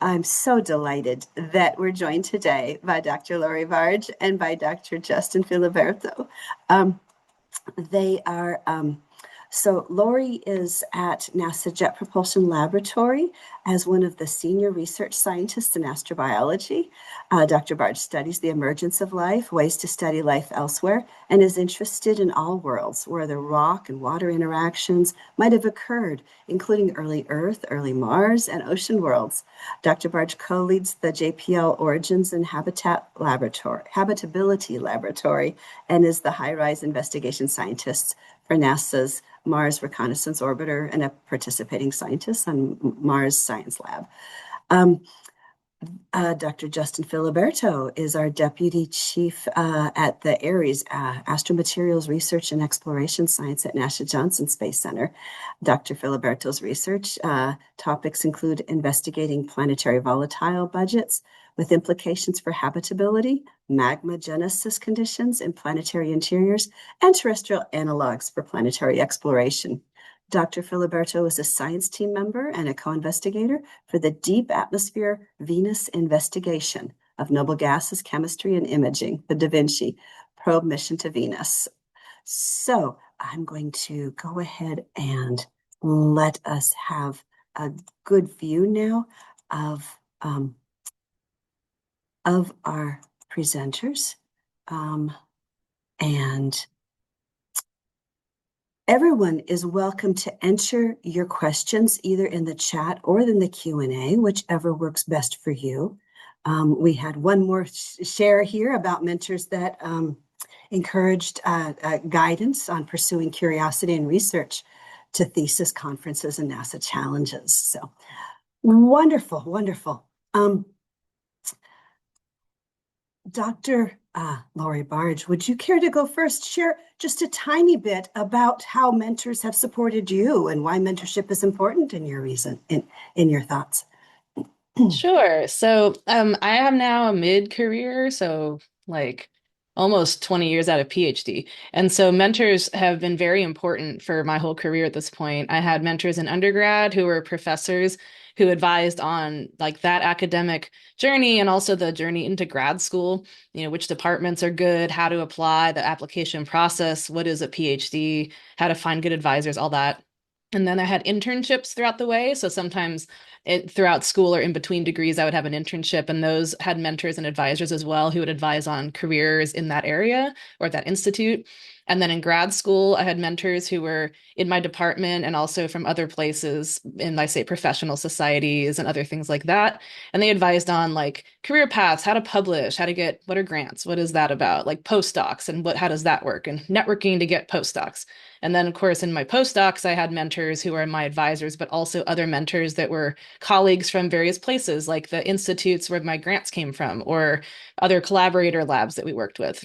I'm so delighted that we're joined today by Dr. Laurie Barge and by Dr. Justin Filiberto. Um, they are, so Laurie is at NASA Jet Propulsion Laboratory as one of the senior research scientists in astrobiology. Dr. Barge studies the emergence of life, ways to study life elsewhere, and is interested in all worlds where the rock and water interactions might have occurred, including early Earth, early Mars, and ocean worlds. Dr. Barge co-leads the JPL Origins and Habitability Laboratory and is the high-rise investigation scientist for NASA's Mars Reconnaissance Orbiter and a participating scientist on Mars Science Lab. Dr. Justin Filiberto is our deputy chief at the ARES, Astromaterials Research and Exploration Science at NASA Johnson Space Center. Dr. Filiberto's research topics include investigating planetary volatile budgets with implications for habitability, magma genesis conditions in planetary interiors, and terrestrial analogs for planetary exploration. Dr. Filiberto is a science team member and a co-investigator for the Deep Atmosphere Venus Investigation of Noble Gases, Chemistry, and Imaging, the Da Vinci probe mission to Venus. So I'm going to go ahead and let us have a good view now of our presenters. And everyone is welcome to enter your questions either in the chat or in the Q&A, whichever works best for you. We had one more share here about mentors that encouraged guidance on pursuing curiosity and research to thesis conferences and NASA challenges. So wonderful, wonderful. Dr. Laurie Barge, would you care to go first? Share just a tiny bit about how mentors have supported you and why mentorship is important in your thoughts. Sure. So I am now a mid-career, so like almost 20 years out of PhD. And so mentors have been very important for my whole career at this point. I had mentors in undergrad who were professors who advised on like that academic journey and also the journey into grad school, which departments are good, how to apply, the application process, what is a PhD, how to find good advisors, all that. And then I had internships throughout the way. So sometimes throughout school or in between degrees, I would have an internship, and those had mentors and advisors as well who would advise on careers in that area or that institute. And then in grad school, I had mentors who were in my department and also from other places in, I say, professional societies and other things like that. And they advised on like career paths, how to publish, how to get, what are grants? What is that about? Like postdocs and how does that work? And networking to get postdocs. And then, of course, in my postdocs, I had mentors who were my advisors, but also other mentors that were colleagues from various places, like the institutes where my grants came from, or other collaborator labs that we worked with.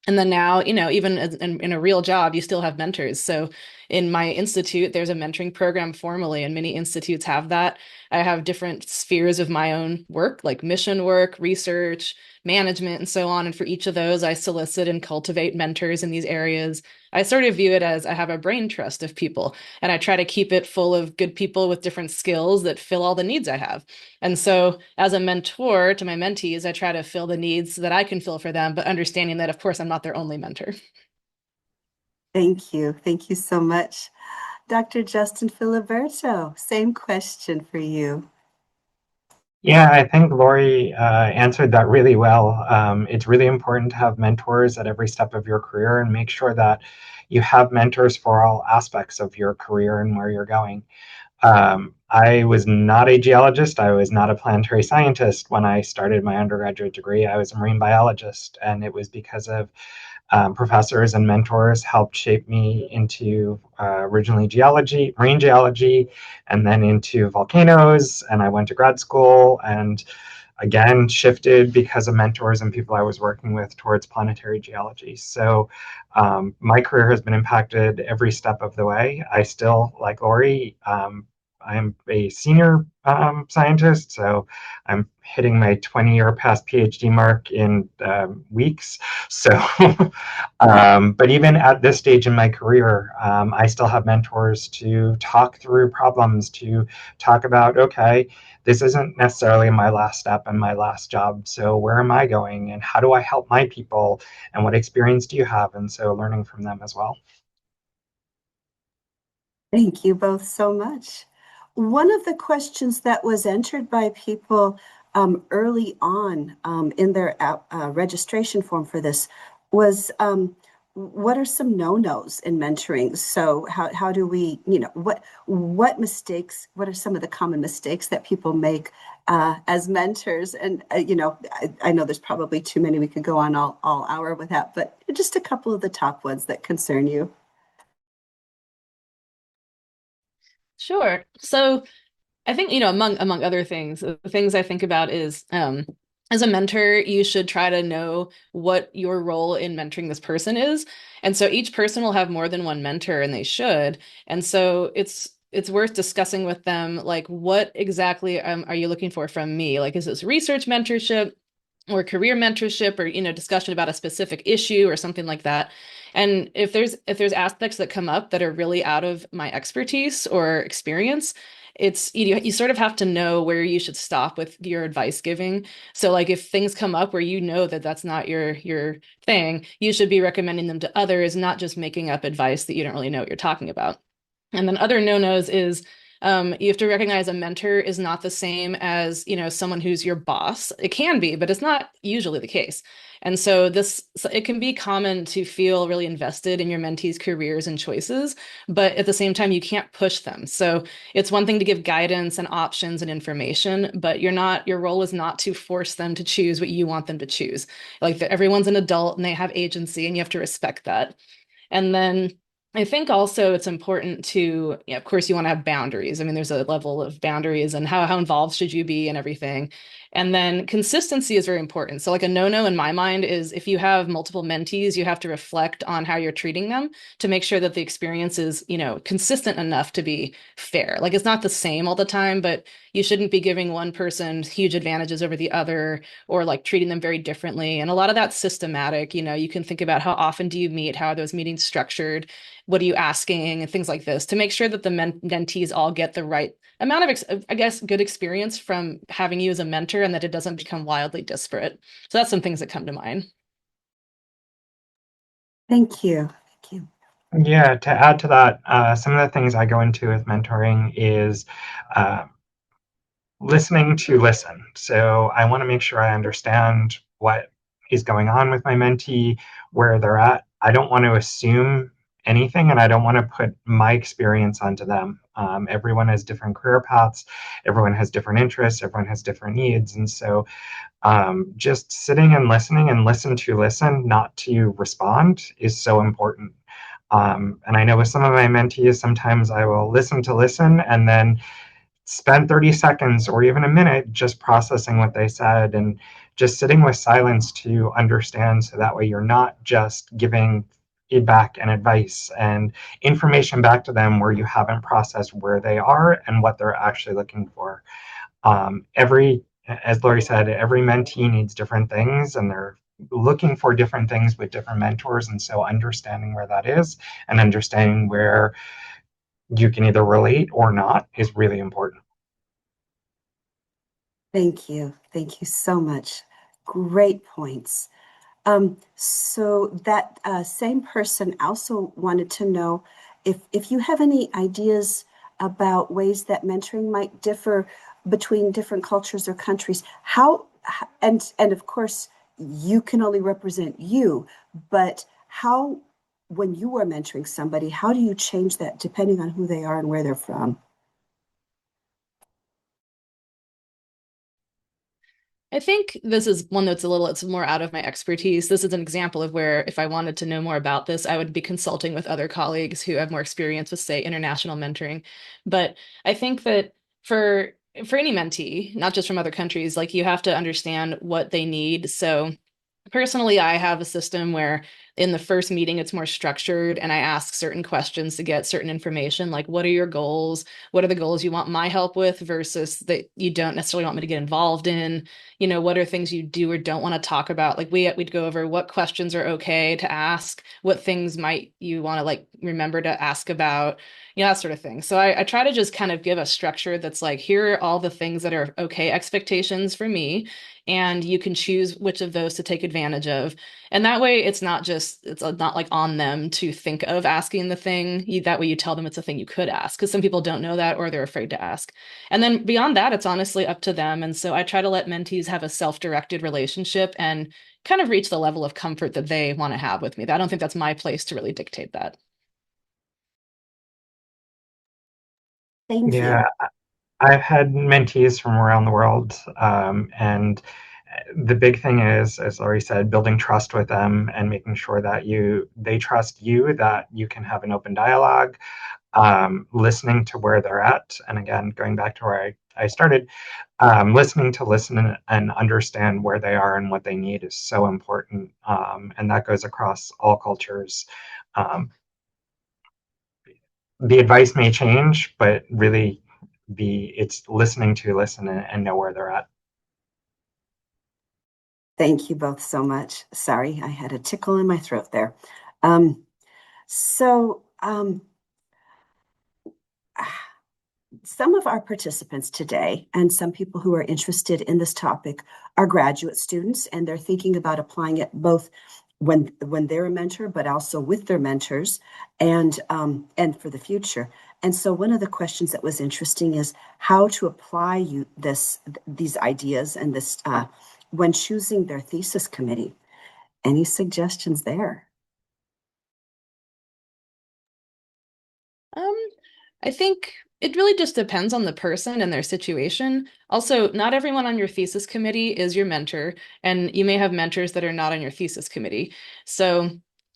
And then now, even in a real job, you still have mentors. So in my institute, there's a mentoring program formally, and many institutes have that. I have different spheres of my own work, like mission work, research, management, and so on. And for each of those, I solicit and cultivate mentors in these areas. I sort of view it as I have a brain trust of people, and I try to keep it full of good people with different skills that fill all the needs I have. And so, as a mentor to my mentees, I try to fill the needs that I can fill for them, but understanding that, of course, I'm not their only mentor. Thank you. Thank you so much. Dr. Justin Filiberto, same question for you. Yeah, I think Laurie answered that really well. It's really important to have mentors at every step of your career and make sure that you have mentors for all aspects of your career and where you're going. I was not a geologist. I was not a planetary scientist when I started my undergraduate degree. I was a marine biologist, and it was because of professors and mentors helped shape me into originally geology, marine geology, and then into volcanoes. And I went to grad school and again shifted because of mentors and people I was working with towards planetary geology. So my career has been impacted every step of the way. I still, like Laurie, I'm a senior scientist, so I'm hitting my 20-year past PhD mark in weeks. So, but even at this stage in my career, I still have mentors to talk through problems, to talk about, okay, this isn't necessarily my last step and my last job. So where am I going and how do I help my people and what experience do you have? And so learning from them as well. Thank you both so much. One of the questions that was entered by people early on in their registration form for this was what are some no-nos in mentoring? So how do we, what mistakes, what are some of the common mistakes that people make as mentors? And, I know there's probably too many, we could go on all hour with that, but just a couple of the top ones that concern you. Sure. So I think, among other things, the things I think about is as a mentor, you should try to know what your role in mentoring this person is. And so each person will have more than one mentor, and they should. And so it's worth discussing with them, like, what exactly are you looking for from me? Like, is this research mentorship or career mentorship, or discussion about a specific issue or something like that? And if there's aspects that come up that are really out of my expertise or experience, it's you sort of have to know where you should stop with your advice giving. So like if things come up where that that's not your thing, you should be recommending them to others, not just making up advice that you don't really know what you're talking about. And then other no-nos is you have to recognize a mentor is not the same as, someone who's your boss. It can be, but it's not usually the case. And so it can be common to feel really invested in your mentees' careers and choices, but at the same time, you can't push them. So it's one thing to give guidance and options and information, but your role is not to force them to choose what you want them to choose. Like everyone's an adult and they have agency, and you have to respect that. And then I think also it's important to, of course, you want to have boundaries. I mean, there's a level of boundaries and how involved should you be and everything. And then consistency is very important. So like a no-no in my mind is if you have multiple mentees, you have to reflect on how you're treating them to make sure that the experience is, consistent enough to be fair. Like it's not the same all the time, but you shouldn't be giving one person huge advantages over the other or like treating them very differently. And a lot of that's systematic. You can think about how often do you meet, how are those meetings structured, what are you asking, and things like this to make sure that the mentees all get the right amount of, I guess, good experience from having you as a mentor and that it doesn't become wildly disparate. So that's some things that come to mind. Thank you. Thank you. Yeah, to add to that, some of the things I go into with mentoring is uh, listening to listen. So I want to make sure I understand what is going on with my mentee, where they're at. I don't want to assume anything, and I don't want to put my experience onto them. Everyone has different career paths, everyone has different interests, everyone has different needs. And so just sitting and listening and listen, not to respond, is so important. And I know with some of my mentees, sometimes I will listen to listen and then spend 30 seconds or even a minute just processing what they said and just sitting with silence to understand, so that way you're not just giving feedback and advice and information back to them where you haven't processed where they are and what they're actually looking for. As Laurie said, every mentee needs different things and they're looking for different things with different mentors. And so understanding where that is and understanding where you can either relate or not is really important. Thank you. Thank you so much. Great points. So that same person also wanted to know if you have any ideas about ways that mentoring might differ between different cultures or countries. And of course, you can only represent you, but how, when you are mentoring somebody, how do you change that depending on who they are and where they're from? I think this is one it's more out of my expertise. This is an example of where if I wanted to know more about this, I would be consulting with other colleagues who have more experience with, say, international mentoring. But I think that for for any mentee, not just from other countries, like you have to understand what they need. So personally, I have a system where in the first meeting, it's more structured, and I ask certain questions to get certain information, like what are your goals? What are the goals you want my help with versus that you don't necessarily want me to get involved in? What are things you do or don't want to talk about? Like we'd go over what questions are okay to ask, what things might you want to like remember to ask about, that sort of thing. So I try to just kind of give a structure that's like, here are all the things that are okay expectations for me, and you can choose which of those to take advantage of. And that way it's not like on them to think of asking the thing. That way you tell them it's a thing you could ask, because some people don't know that or they're afraid to ask. And then beyond that, it's honestly up to them. And so I try to let mentees have a self-directed relationship and kind of reach the level of comfort that they want to have with me. I don't think that's my place to really dictate that. Thank Yeah, you. I've had mentees from around the world, and the big thing is, as Laurie said, building trust with them and making sure that they trust you, that you can have an open dialogue, listening to where they're at, and again, going back to where I started, listening to listen and understand where they are and what they need is so important, and that goes across all cultures. Um, the advice may change, but really, it's listening to listen and know where they're at. Thank you both so much. Sorry, I had a tickle in my throat there. Um, so, some of our participants today and some people who are interested in this topic are graduate students, and they're thinking about applying it both when they're a mentor, but also with their mentors, and for the future. And so, one of the questions that was interesting is how to apply these ideas and this when choosing their thesis committee. Any suggestions there? Um, I think it really just depends on the person and their situation. Also, not everyone on your thesis committee is your mentor, and you may have mentors that are not on your thesis committee. So,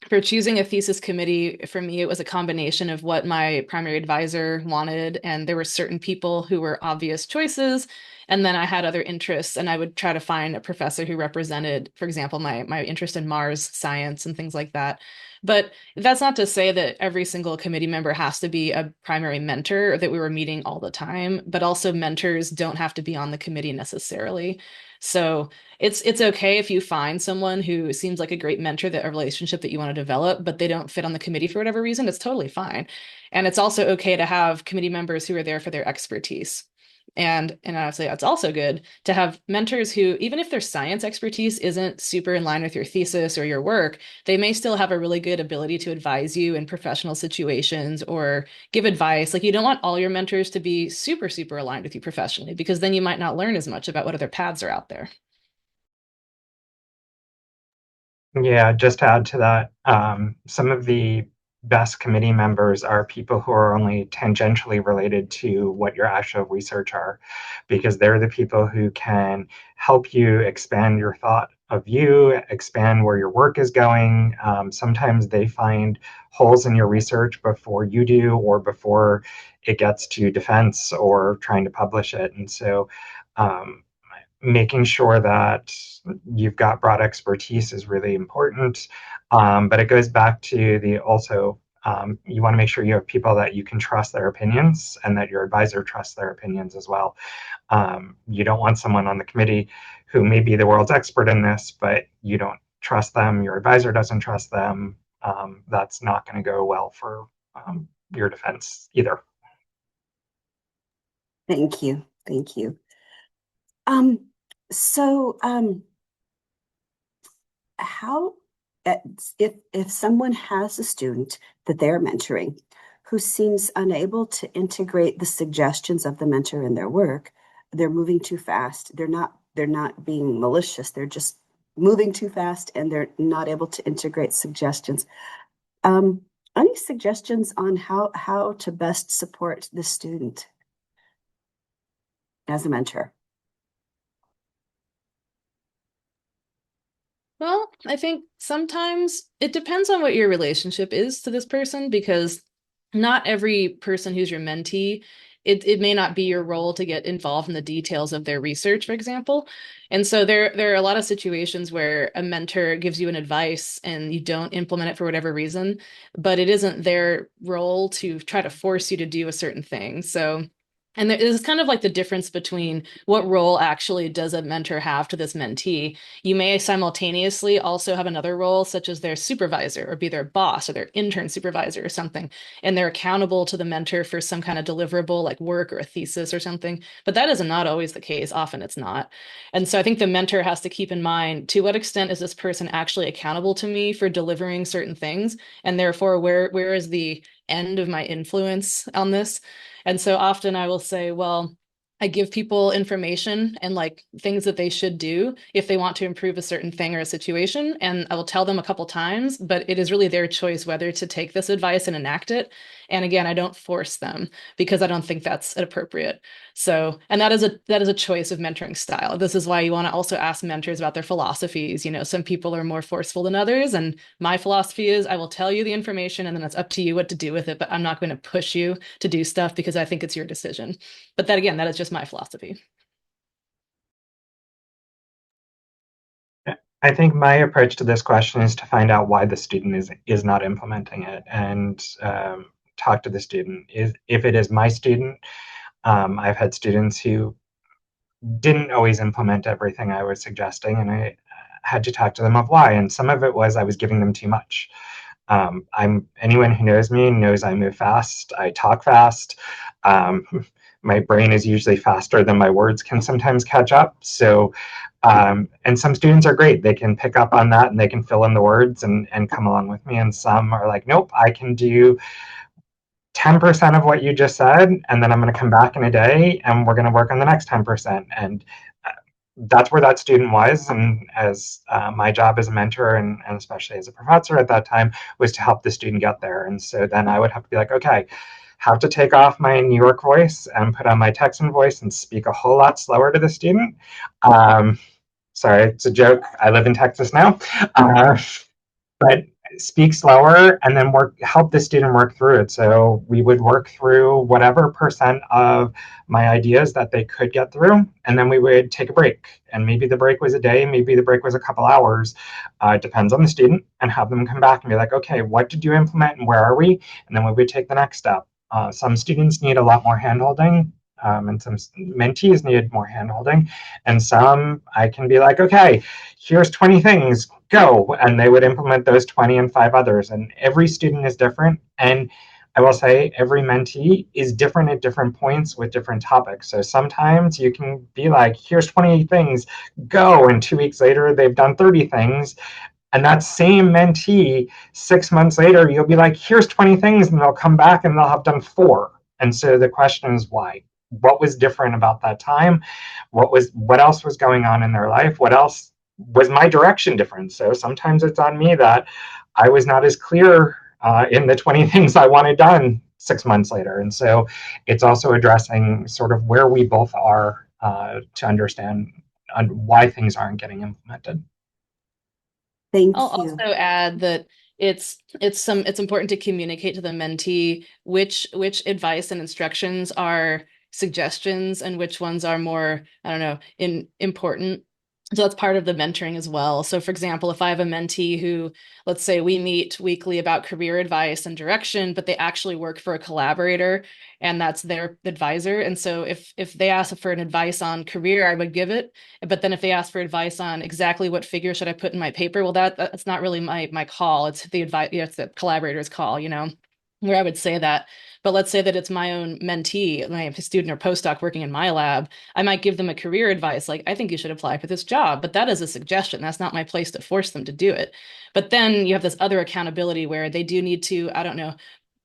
for choosing a thesis committee, for me, it was a combination of what my primary advisor wanted, and there were certain people who were obvious choices. And then I had other interests, and I would try to find a professor who represented, for example, my interest in Mars science and things like that. But that's not to say that every single committee member has to be a primary mentor or that we were meeting all the time, but also mentors don't have to be on the committee necessarily. So it's okay if you find someone who seems like a great mentor, that a relationship that you want to develop, but they don't fit on the committee for whatever reason. It's totally fine. And it's also okay to have committee members who are there for their expertise. And honestly, it's also good to have mentors who, even if their science expertise isn't super in line with your thesis or your work, they may still have a really good ability to advise you in professional situations or give advice. Like, you don't want all your mentors to be super, super aligned with you professionally, because then you might not learn as much about what other paths are out there. Yeah, just to add to that, some of the best committee members are people who are only tangentially related to what your actual research are, because they're the people who can help you expand your thought of you, expand where your work is going. Sometimes they find holes in your research before you do, or before it gets to defense or trying to publish it. And so, um, making sure that you've got broad expertise is really important. But it goes back to the also, you want to make sure you have people that you can trust their opinions and that your advisor trusts their opinions as well. You don't want someone on the committee who may be the world's expert in this, but you don't trust them, your advisor doesn't trust them. That's not going to go well for your defense either. Thank you. Thank you. Um, so, how uh, if someone has a student that they're mentoring who seems unable to integrate the suggestions of the mentor in their work, they're moving too fast. They're not being malicious. They're just moving too fast, and they're not able to integrate suggestions. Um, any suggestions on how to best support the student as a mentor? Well, I think sometimes it depends on what your relationship is to this person, because not every person who's your mentee it may not be your role to get involved in the details of their research, for example. And so there are a lot of situations where a mentor gives you an advice and you don't implement it for whatever reason, but it isn't their role to try to force you to do a certain thing. So, and there is kind of like the difference between what role actually does a mentor have to this mentee. You may simultaneously also have another role, such as their supervisor or be their boss or their intern supervisor or something, and they're accountable to the mentor for some kind of deliverable like work or a thesis or something. But that is not always the case. Often it's not. And so I think the mentor has to keep in mind, to what extent is this person actually accountable to me for delivering certain things? And therefore, where is the end of my influence on this? And so often I will say, well, I give people information and like things that they should do if they want to improve a certain thing or a situation. And I will tell them a couple times, but it is really their choice whether to take this advice and enact it. And again, I don't force them because I don't think that's appropriate. So, and that is a choice of mentoring style. This is why you want to also ask mentors about their philosophies. You know, some people are more forceful than others, and my philosophy is I will tell you the information and then it's up to you what to do with it, but I'm not going to push you to do stuff because I think it's your decision. But that again, that is just my philosophy. I think my approach to this question is to find out why the student is not implementing it, and talk to the student. If it is my student, I've had students who didn't always implement everything I was suggesting, and I had to talk to them of why. And some of it was I was giving them too much. Anyone who knows me knows I move fast, I talk fast. Um, my brain is usually faster than my words can sometimes catch up. So, and some students are great. They can pick up on that and they can fill in the words and come along with me. And some are like, nope, I can do 10% of what you just said, and then I'm going to come back in a day and we're going to work on the next 10%. And that's where that student was. And as my job as a mentor and especially as a professor at that time was to help the student get there. And so then I would have to be like, okay, have to take off my New York voice and put on my Texan voice and speak a whole lot slower to the student. Sorry, it's a joke. I live in Texas now. But speak slower and then help the student work through it. So we would work through whatever percent of my ideas that they could get through, and then we would take a break. And maybe the break was a day, maybe the break was a couple hours. It depends on the student, and have them come back and be like, okay, what did you implement and where are we? And then we would take the next step. Some students need a lot more handholding. And some mentees need more handholding, and some I can be like, okay, here's 20 things, go, and they would implement those 20 and 5 others. And every student is different, and I will say every mentee is different at different points with different topics. So sometimes you can be like, here's 20 things, go, and 2 weeks later they've done 30 things. And that same mentee 6 months later, you'll be like, here's 20 things, and they'll come back and they'll have done 4. And so the question is why? What was different about that time? What else was going on in their life? What else was my direction different? So sometimes it's on me that I was not as clear in the 20 things I wanted done 6 months later. And so it's also addressing sort of where we both are to understand why things aren't getting implemented. Thank I'll you. also add that it's important to communicate to the mentee which advice and instructions are suggestions and which ones are more, I don't know, important. So that's part of the mentoring as well. So for example, if I have a mentee who, let's say we meet weekly about career advice and direction, but they actually work for a collaborator and that's their advisor. And so if they ask for an advice on career, I would give it. But then if they ask for advice on exactly what figure should I put in my paper, well, that's not really my call. It's the advice, it's the collaborator's call, where I would say that. But let's say that it's my own mentee, my student or postdoc working in my lab. I might give them a career advice, like, I think you should apply for this job, but that is a suggestion. That's not my place to force them to do it. But then you have this other accountability where they do need to, I don't know,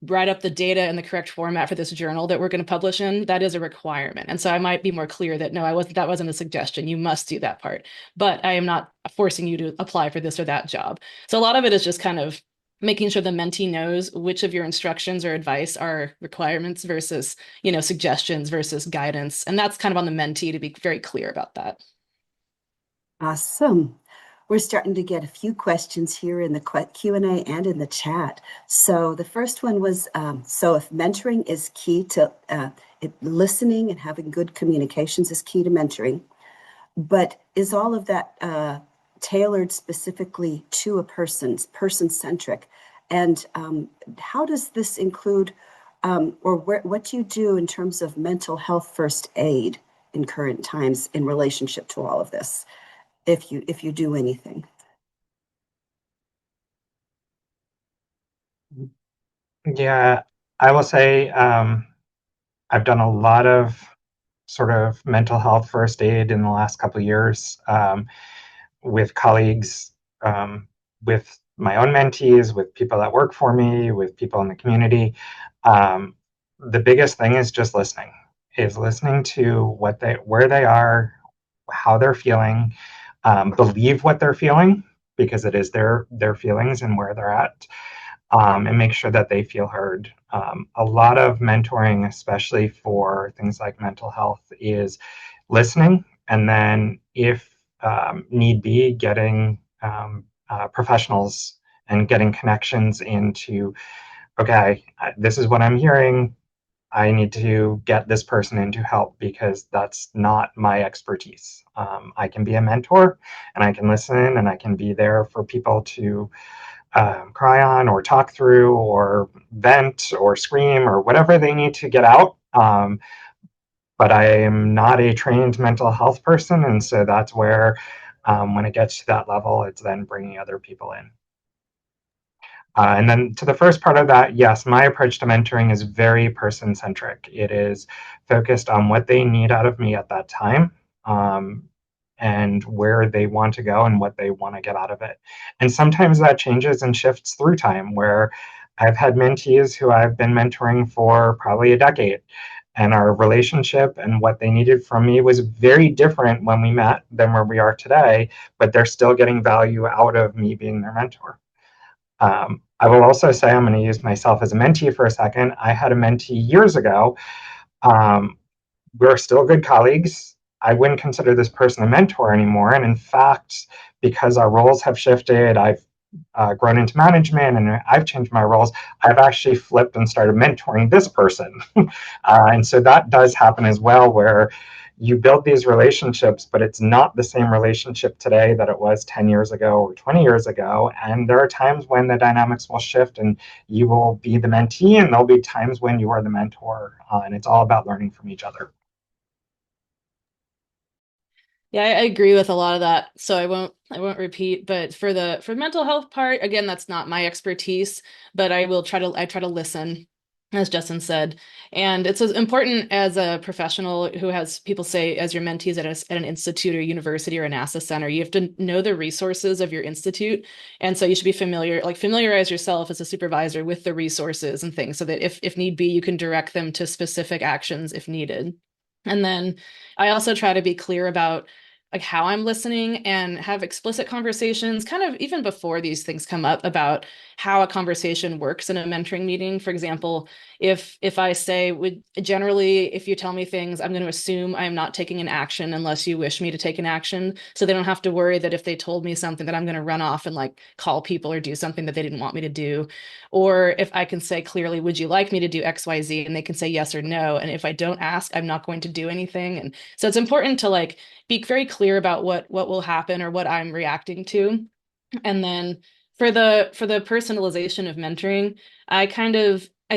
write up the data in the correct format for this journal that we're going to publish in. That is a requirement. And so I might be more clear that no, that wasn't a suggestion. You must do that part. But I am not forcing you to apply for this or that job. So a lot of it is just kind of making sure the mentee knows which of your instructions or advice are requirements versus, suggestions versus guidance. And that's kind of on the mentee to be very clear about that. Awesome. We're starting to get a few questions here in the Q&A and in the chat. So the first one was, so if mentoring is key to listening and having good communications is key to mentoring. But is all of that tailored specifically to a person-centric? And how does this include, what do you do in terms of mental health first aid in current times in relationship to all of this, if you do anything? Yeah, I will say I've done a lot of sort of mental health first aid in the last couple of years with colleagues, with my own mentees, with people that work for me, with people in the community. Um, the biggest thing is just listening, is listening to where they are, how they're feeling, believe what they're feeling because it is their feelings and where they're at, and make sure that they feel heard. A lot of mentoring, especially for things like mental health, is listening, and then if need be, getting professionals and getting connections into, okay, this is what I'm hearing. I need to get this person in to help because that's not my expertise. I can be a mentor and I can listen and I can be there for people to cry on or talk through or vent or scream or whatever they need to get out. But I am not a trained mental health person. And so that's where, when it gets to that level, it's then bringing other people in. And then to the first part of that, yes, my approach to mentoring is very person centric. It is focused on what they need out of me at that time, and where they want to go and what they want to get out of it. And sometimes that changes and shifts through time, where I've had mentees who I've been mentoring for probably a decade. And our relationship and what they needed from me was very different when we met than where we are today, but they're still getting value out of me being their mentor. I will also say, I'm going to use myself as a mentee for a second. I had a mentee years ago. Um, we're still good colleagues. I wouldn't consider this person a mentor anymore. And in fact, because our roles have shifted, I've grown into management and I've changed my roles, I've actually flipped and started mentoring this person. And so that does happen as well, where you build these relationships, but it's not the same relationship today that it was 10 years ago or 20 years ago. And there are times when the dynamics will shift and you will be the mentee, and there'll be times when you are the mentor. And it's all about learning from each other. Yeah, I agree with a lot of that. So I won't repeat, but for mental health part, again, that's not my expertise, but I try to listen, as Justin said. And it's as important as a professional who has people say as your mentees at an institute or university or a NASA center, you have to know the resources of your institute. And so you should be familiarize yourself as a supervisor with the resources and things so that if need be, you can direct them to specific actions if needed. And then I also try to be clear about like how I'm listening and have explicit conversations kind of even before these things come up about how a conversation works in a mentoring meeting. For example, if I say would generally if you tell me things, I'm going to assume I'm not taking an action unless you wish me to take an action. So they don't have to worry that if they told me something that I'm going to run off and like call people or do something that they didn't want me to do. Or if I can say clearly, would you like me to do XYZ? And they can say yes or no. And if I don't ask, I'm not going to do anything. And so it's important to like be very clear about what will happen or what I'm reacting to. And then for the personalization of mentoring, I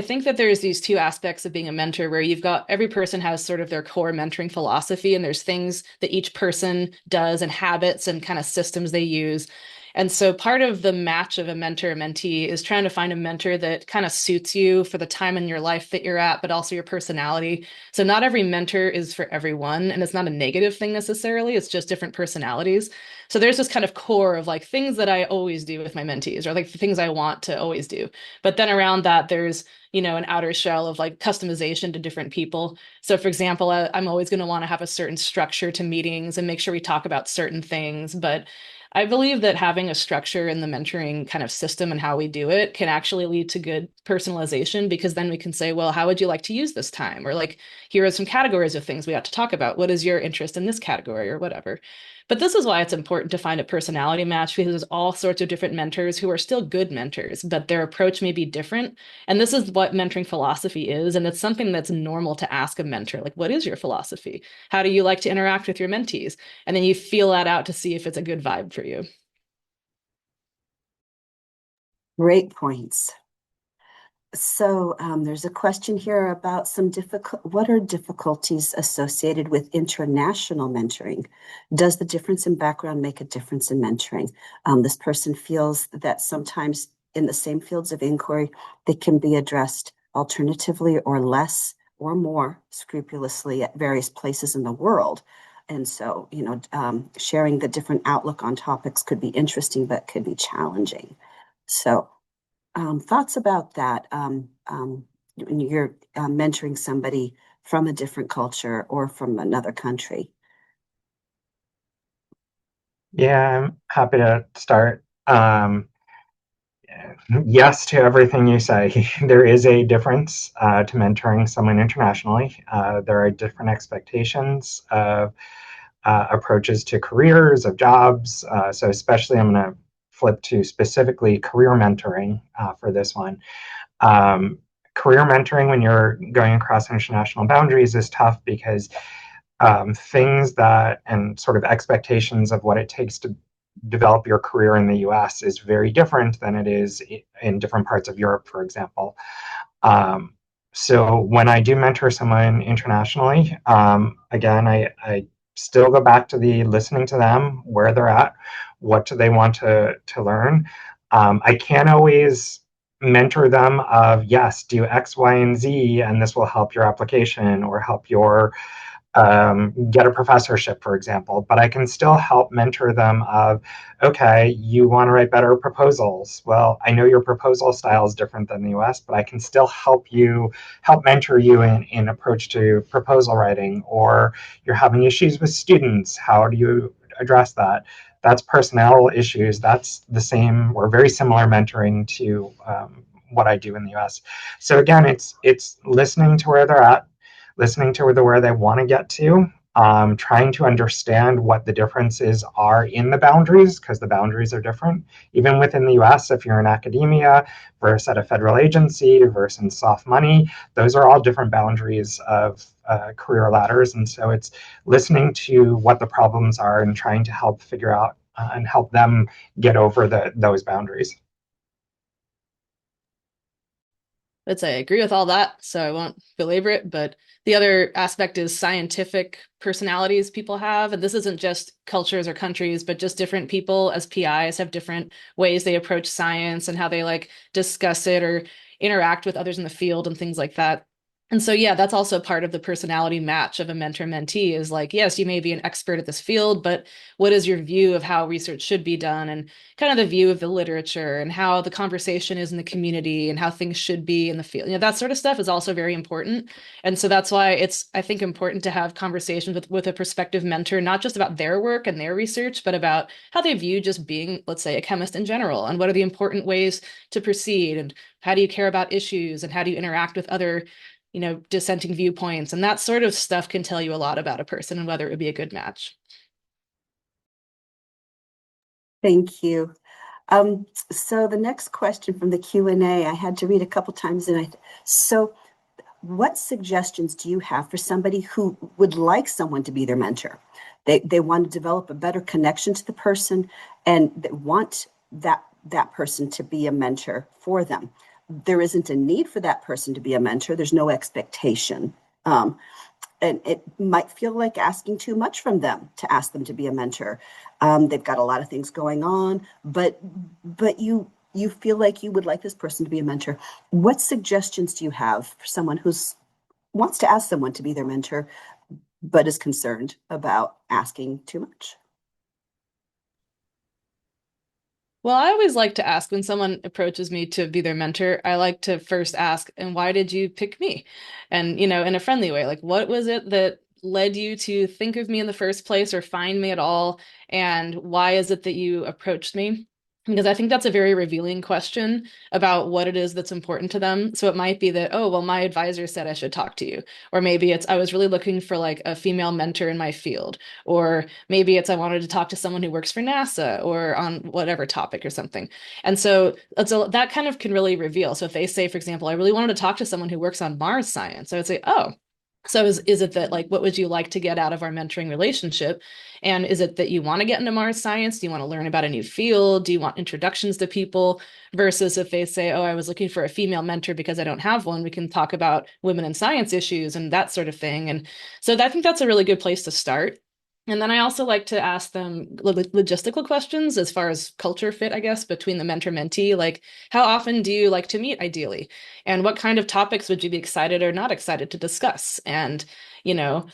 think that there's these two aspects of being a mentor where you've got every person has sort of their core mentoring philosophy, and there's things that each person does and habits and kind of systems they use. And so part of the match of a mentor mentee is trying to find a mentor that kind of suits you for the time in your life that you're at, but also your personality. So not every mentor is for everyone, and it's not a negative thing necessarily. It's just different personalities. So there's this kind of core of like things that I always do with my mentees or like the things I want to always do. But then around that, there's, an outer shell of like customization to different people. So for example, I'm always going to want to have a certain structure to meetings and make sure we talk about certain things. But I believe that having a structure in the mentoring kind of system and how we do it can actually lead to good personalization, because then we can say, well, how would you like to use this time? Or like, here are some categories of things we have to talk about. What is your interest in this category or whatever? But this is why it's important to find a personality match, because there's all sorts of different mentors who are still good mentors, but their approach may be different. And this is what mentoring philosophy is. And it's something that's normal to ask a mentor. Like, what is your philosophy? How do you like to interact with your mentees? And then you feel that out to see if it's a good vibe for you. Great points. So there's a question here about what are difficulties associated with international mentoring? Does the difference in background make a difference in mentoring? This person feels that sometimes in the same fields of inquiry, they can be addressed alternatively or less or more scrupulously at various places in the world. And so, sharing the different outlook on topics could be interesting, but could be challenging. So thoughts about that when you're mentoring somebody from a different culture or from another country? Yeah, I'm happy to start. Yes to everything you say. There is a difference to mentoring someone internationally. There are different expectations of approaches to careers, of jobs. So, especially, I'm going to flip to specifically career mentoring for this one. Um, Career mentoring when you're going across international boundaries is tough because things that and sort of expectations of what it takes to develop your career in the US is very different than it is in different parts of Europe, for example. Um, so when I do mentor someone internationally, again, I still go back to the listening to them, where they're at, what do they want to learn. I can't always mentor them of, yes, do X, Y, and Z, and this will help your application or help your get a professorship, for example, but I can still help mentor them of, okay, you want to write better proposals. Well, I know your proposal style is different than the US, but I can still help mentor you in approach to proposal writing, or you're having issues with students. How do you address that? That's personnel issues. That's the same or very similar mentoring to what I do in the US. So again, it's listening to where they're at, listening to where they want to get to, trying to understand what the differences are in the boundaries, because the boundaries are different. Even within the US, if you're in academia versus at a federal agency versus soft money, those are all different boundaries of career ladders. And so it's listening to what the problems are and trying to help figure out and help them get over those boundaries. Let's say I agree with all that, so I won't belabor it. But the other aspect is scientific personalities people have. And this isn't just cultures or countries, but just different people as PIs have different ways they approach science and how they like discuss it or interact with others in the field and things like that. And so, yeah, that's also part of the personality match of a mentor mentee is like, yes, you may be an expert at this field, but what is your view of how research should be done, and kind of the view of the literature and how the conversation is in the community and how things should be in the field. That sort of stuff is also very important. And so that's why it's, I think, important to have conversations with a prospective mentor, not just about their work and their research, but about how they view just being, let's say, a chemist in general, and what are the important ways to proceed, and how do you care about issues, and how do you interact with other dissenting viewpoints. And that sort of stuff can tell you a lot about a person and whether it would be a good match. Thank you. So the next question from the Q&A, I had to read a couple times, and so what suggestions do you have for somebody who would like someone to be their mentor? They want to develop a better connection to the person, and they want that person to be a mentor for them. There isn't a need for that person to be a mentor. There's no expectation. And it might feel like asking too much from them to ask them to be a mentor. They've got a lot of things going on, but you feel like you would like this person to be a mentor. What suggestions do you have for someone who's wants to ask someone to be their mentor, but is concerned about asking too much? Well, I always like to ask when someone approaches me to be their mentor, I like to first ask, and why did you pick me? And, in a friendly way, like, what was it that led you to think of me in the first place or find me at all? And why is it that you approached me? Because I think that's a very revealing question about what it is that's important to them. So it might be that, oh, well, my advisor said I should talk to you. Or maybe it's, I was really looking for like a female mentor in my field. Or maybe it's, I wanted to talk to someone who works for NASA or on whatever topic or something. And so that kind of can really reveal. So if they say, for example, I really wanted to talk to someone who works on Mars science, I would say, oh, so is it that like what would you like to get out of our mentoring relationship? And is it that you want to get into Mars science? Do you want to learn about a new field? Do you want introductions to people? Versus if they say, oh, I was looking for a female mentor because I don't have one, we can talk about women in science issues and that sort of thing. And so I think that's a really good place to start. And then I also like to ask them logistical questions as far as culture fit, I guess, between the mentor mentee. Like, how often do you like to meet ideally? And what kind of topics would you be excited or not excited to discuss? And,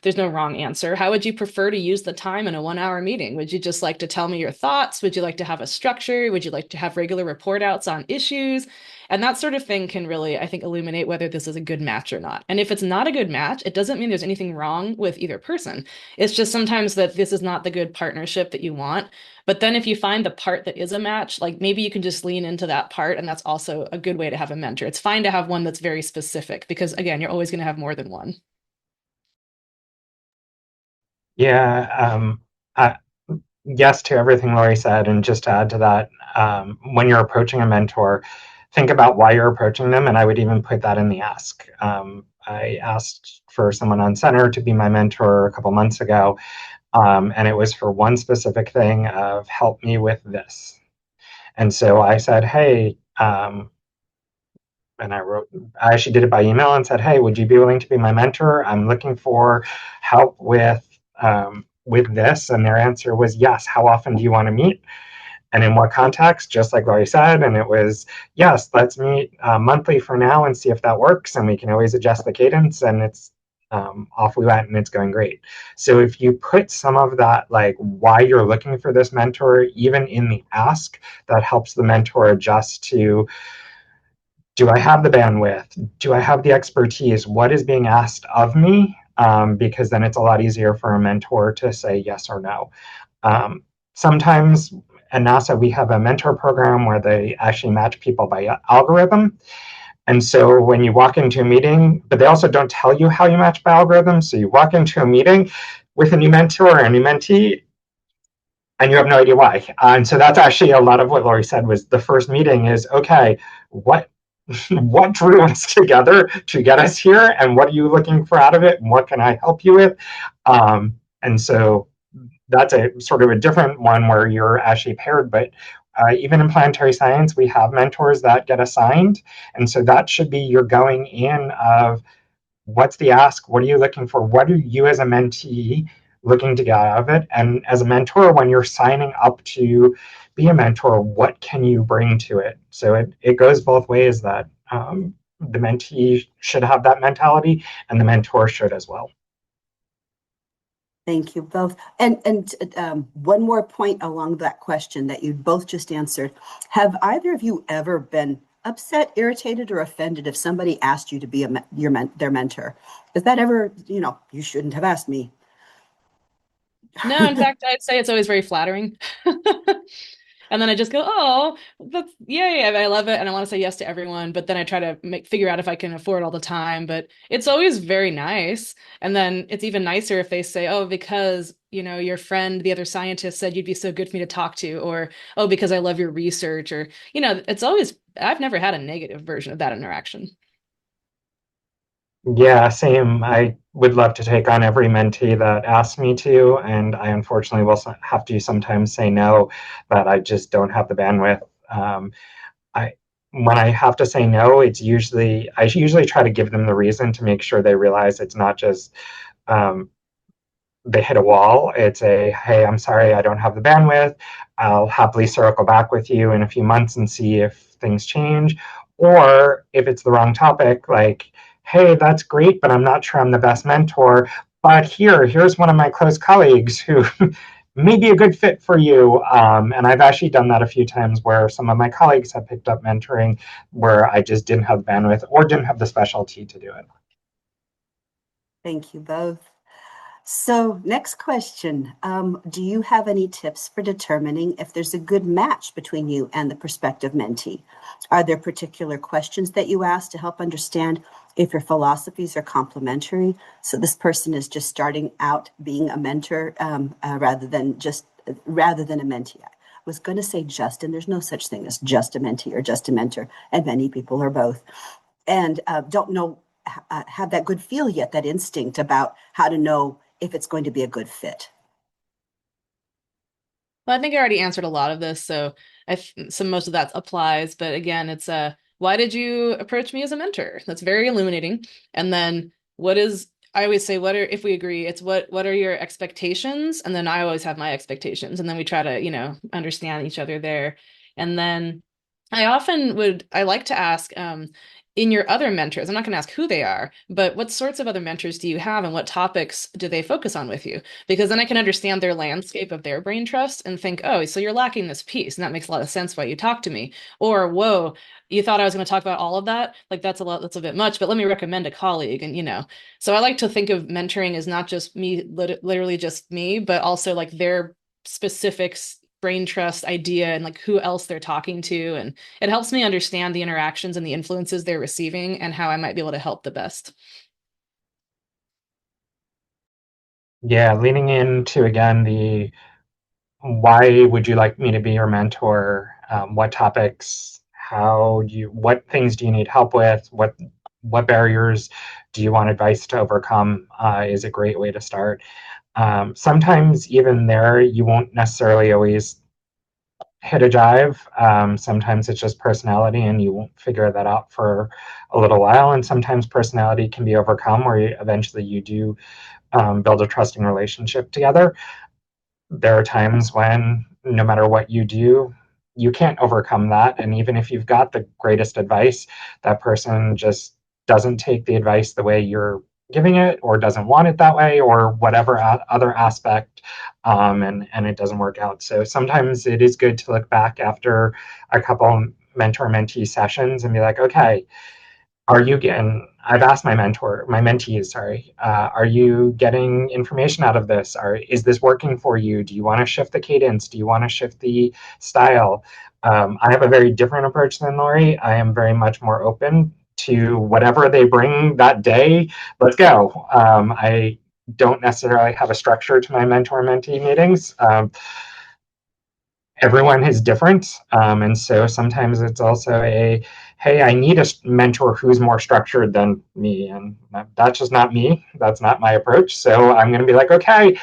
there's no wrong answer. How would you prefer to use the time in a 1 hour meeting? Would you just like to tell me your thoughts? Would you like to have a structure? Would you like to have regular report outs on issues? And that sort of thing can really, I think, illuminate whether this is a good match or not. And if it's not a good match, it doesn't mean there's anything wrong with either person. It's just sometimes that this is not the good partnership that you want. But then if you find the part that is a match, like maybe you can just lean into that part. And that's also a good way to have a mentor. It's fine to have one that's very specific because, again, you're always going to have more than one. Yeah, yes to everything Laurie said. And just to add to that, when you're approaching a mentor, think about why you're approaching them. And I would even put that in the ask. I asked for someone on center to be my mentor a couple months ago. And it was for one specific thing of help me with this. And so I said, hey, and I actually did it by email and said, hey, would you be willing to be my mentor? I'm looking for help with this. And their answer was yes. How often do you want to meet? And in what context? Just like Laurie said. And it was, yes, let's meet monthly for now and see if that works. And we can always adjust the cadence. And it's off we went, and it's going great. So if you put some of that, like why you're looking for this mentor, even in the ask, that helps the mentor adjust to, do I have the bandwidth? Do I have the expertise? What is being asked of me? Because then it's a lot easier for a mentor to say yes or no. Sometimes at NASA, we have a mentor program where they actually match people by algorithm. And so when you walk into a meeting, but they also don't tell you how you match by algorithm. So you walk into a meeting with a new mentor or a new mentee, and you have no idea why. And so that's actually a lot of what Laurie said was the first meeting is, okay, what drew us together to get us here, and what are you looking for out of it, and what can I help you with? And so that's a sort of a different one where you're actually paired, but even in planetary science, we have mentors that get assigned. And so that should be your going in of what's the ask? What are you looking for? What are you as a mentee looking to get out of it? And as a mentor, when you're signing up to be a mentor, what can you bring to it? So it goes both ways that the mentee should have that mentality and the mentor should as well. Thank you both. And one more point along that question that you both just answered. Have either of you ever been upset, irritated, or offended if somebody asked you to be their mentor? Is that ever, you shouldn't have asked me? No, in fact, I'd say it's always very flattering. And then I just go, oh, that's yay, I love it, and I want to say yes to everyone. But then I try to figure out if I can afford all the time. But it's always very nice. And then it's even nicer if they say, oh, because your friend, the other scientist, said you'd be so good for me to talk to, or oh, because I love your research, or it's always. I've never had a negative version of that interaction. Yeah, same. I would love to take on every mentee that asks me to, and I unfortunately will have to sometimes say no, that I just don't have the bandwidth. I When I have to say no, I usually try to give them the reason to make sure they realize it's not just um, they hit a wall. It's a, hey, I'm sorry, I don't have the bandwidth. I'll happily circle back with you in a few months and see if things change. Or if it's the wrong topic, like, hey, that's great, but I'm not sure I'm the best mentor. But here's one of my close colleagues who may be a good fit for you. And I've actually done that a few times where some of my colleagues have picked up mentoring where I just didn't have the bandwidth or didn't have the specialty to do it. Thank you both. So, next question. Do you have any tips for determining if there's a good match between you and the prospective mentee? Are there particular questions that you ask to help understand if your philosophies are complementary? So, this person is just starting out being a mentor rather than a mentee. I was going to say just, and there's no such thing as just a mentee or just a mentor, and many people are both, and don't know have that good feel yet, that instinct about how to know if it's going to be a good fit. Well, I think I already answered a lot of this, so most of that applies. But again, it's why did you approach me as a mentor? That's very illuminating. And then I always say, what are if we agree, it's what are your expectations? And then I always have my expectations, and then we try to, understand each other there. And then I like to ask, in your other mentors, I'm not going to ask who they are, but what sorts of other mentors do you have and what topics do they focus on with you? Because then I can understand their landscape of their brain trust and think, oh, so you're lacking this piece. And that makes a lot of sense why you talk to me. Or, whoa, you thought I was going to talk about all of that? Like, that's a bit much, but let me recommend a colleague. And, so I like to think of mentoring as not just me, literally just me, but also like their specifics brain trust idea and like who else they're talking to, and it helps me understand the interactions and the influences they're receiving and how I might be able to help the best. Yeah, leaning into again the why would you like me to be your mentor? What topics? What things do you need help with? What barriers do you want advice to overcome? Is a great way to start. Sometimes even there, you won't necessarily always hit a jive. Sometimes it's just personality, and you won't figure that out for a little while. And sometimes personality can be overcome, where eventually you do build a trusting relationship together. There are times when no matter what you do, you can't overcome that. And even if you've got the greatest advice, that person just doesn't take the advice the way you're giving it, or doesn't want it that way, or whatever other aspect, and it doesn't work out. So sometimes it is good to look back after a couple mentor mentee sessions and be like, okay, are you getting, I've asked my mentees, sorry, are you getting information out of this? Is this working for you? Do you want to shift the cadence? Do you want to shift the style? I have a very different approach than Laurie. I am very much more open to whatever they bring that day. Let's go. I don't necessarily have a structure to my mentor mentee meetings. Everyone is different. And so sometimes it's also hey, I need a mentor who's more structured than me. And that's just not me. That's not my approach. So I'm going to be like, okay,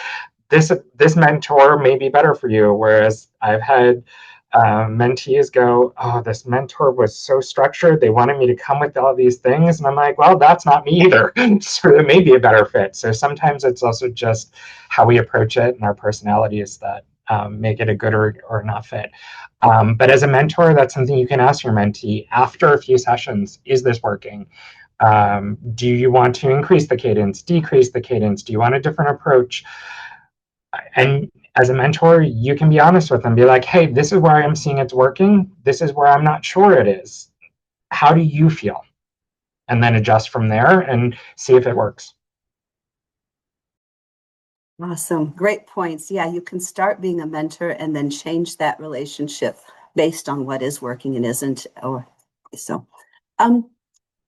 this mentor may be better for you. Whereas I've had mentees go, oh, this mentor was so structured. They wanted me to come with all these things. And I'm like, well, that's not me either. So it may be a better fit. So sometimes it's also just how we approach it and our personalities that make it a good or not fit. But as a mentor, that's something you can ask your mentee after a few sessions. Is this working? Do you want to increase the cadence, decrease the cadence? Do you want a different approach? And as a mentor, you can be honest with them, be like, hey, this is where I'm seeing it's working. This is where I'm not sure it is. How do you feel? And then adjust from there and see if it works. Awesome. Great points. Yeah, you can start being a mentor and then change that relationship based on what is working and isn't. Or so. Um,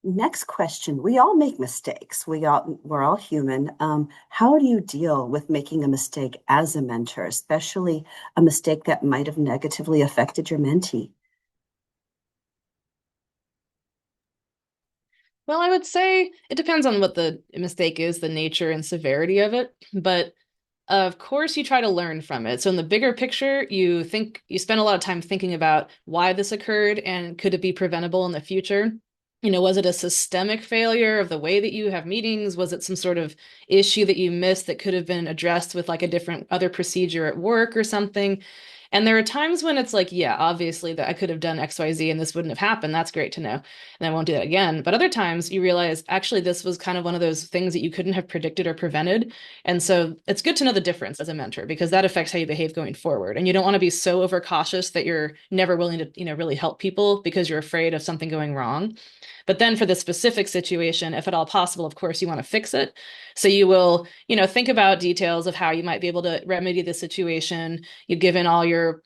Next question. We all make mistakes. We're all human. How do you deal with making a mistake as a mentor, especially a mistake that might have negatively affected your mentee? Well, I would say it depends on what the mistake is, the nature and severity of it, but of course you try to learn from it. So in the bigger picture, you spend a lot of time thinking about why this occurred and could it be preventable in the future? Was it a systemic failure of the way that you have meetings? Was it some sort of issue that you missed that could have been addressed with like a different other procedure at work or something? And there are times when it's like, yeah, obviously that I could have done XYZ and this wouldn't have happened. That's great to know. And I won't do that again. But other times you realize actually this was kind of one of those things that you couldn't have predicted or prevented. And so it's good to know the difference as a mentor because that affects how you behave going forward. And you don't want to be so overcautious that you're never willing to, really help people because you're afraid of something going wrong. But then for the specific situation, if at all possible, of course, you want to fix it. So you will, think about details of how you might be able to remedy the situation. You've given all your,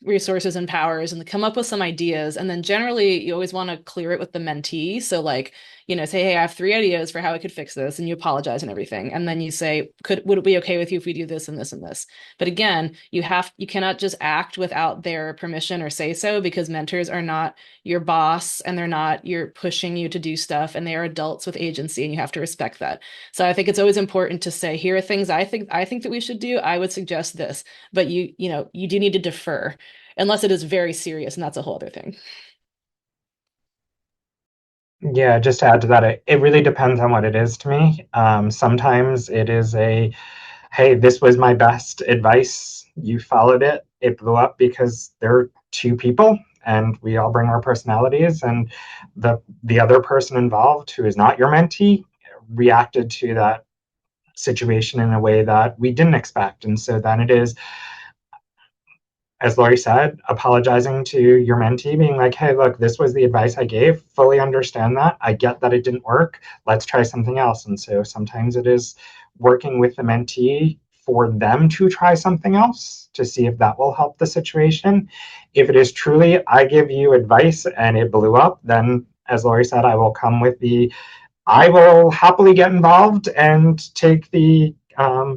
resources and powers and come up with some ideas. And then generally you always want to clear it with the mentee. So like, say, hey, I have 3 ideas for how I could fix this, and you apologize and everything. And then you say, would it be okay with you if we do this and this and this? But again, you cannot just act without their permission or say so, because mentors are not your boss, and you're pushing you to do stuff, and they are adults with agency, and you have to respect that. So I think it's always important to say, here are things I think that we should do. I would suggest this, but you do need to defer unless it is very serious, and that's a whole other thing. Yeah, just to add to that, it really depends on what it is to me. Sometimes it is hey, this was my best advice. You followed it. It blew up because there are two people and we all bring our personalities. And the other person involved, who is not your mentee, reacted to that situation in a way that we didn't expect. And so then it is, as Laurie said, apologizing to your mentee, being like, hey, look, this was the advice I gave. Fully understand that. I get that it didn't work. Let's try something else. And so sometimes it is working with the mentee for them to try something else to see if that will help the situation. If it is truly, I give you advice and it blew up, then as Laurie said, I will happily get involved and take the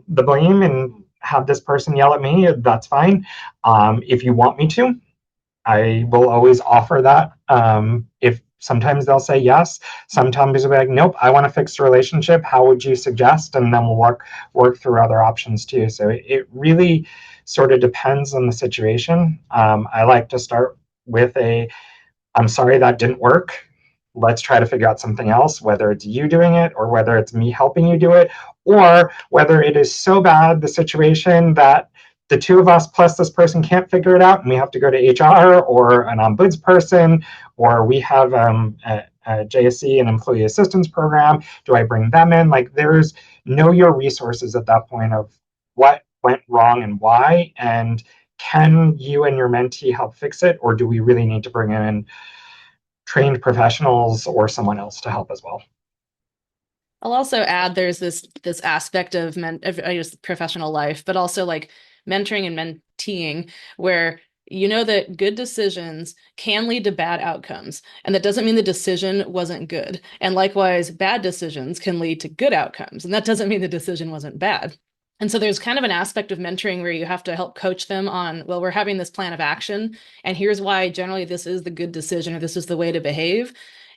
blame and have this person yell at me. That's fine. If you want me to, I will always offer that. If sometimes they'll say yes, sometimes they'll be like, nope, I want to fix the relationship. How would you suggest? And then we'll work through other options too. So it really sort of depends on the situation. I like to start with I'm sorry that didn't work. Let's try to figure out something else, whether it's you doing it or whether it's me helping you do it, or whether it is so bad, the situation, that the two of us plus this person can't figure it out and we have to go to HR or an ombuds person, or we have a JSC, an employee assistance program. Do I bring them in? Like, there's know your resources at that point of what went wrong and why, and can you and your mentee help fix it, or do we really need to bring in trained professionals or someone else to help as well? I'll also add there's this aspect of I guess professional life, but also like mentoring and menteeing, where you know that good decisions can lead to bad outcomes, and that doesn't mean the decision wasn't good. And likewise, bad decisions can lead to good outcomes, and that doesn't mean the decision wasn't bad. And so there's kind of an aspect of mentoring where you have to help coach them on, well, we're having this plan of action, and here's why generally this is the good decision, or this is the way to behave.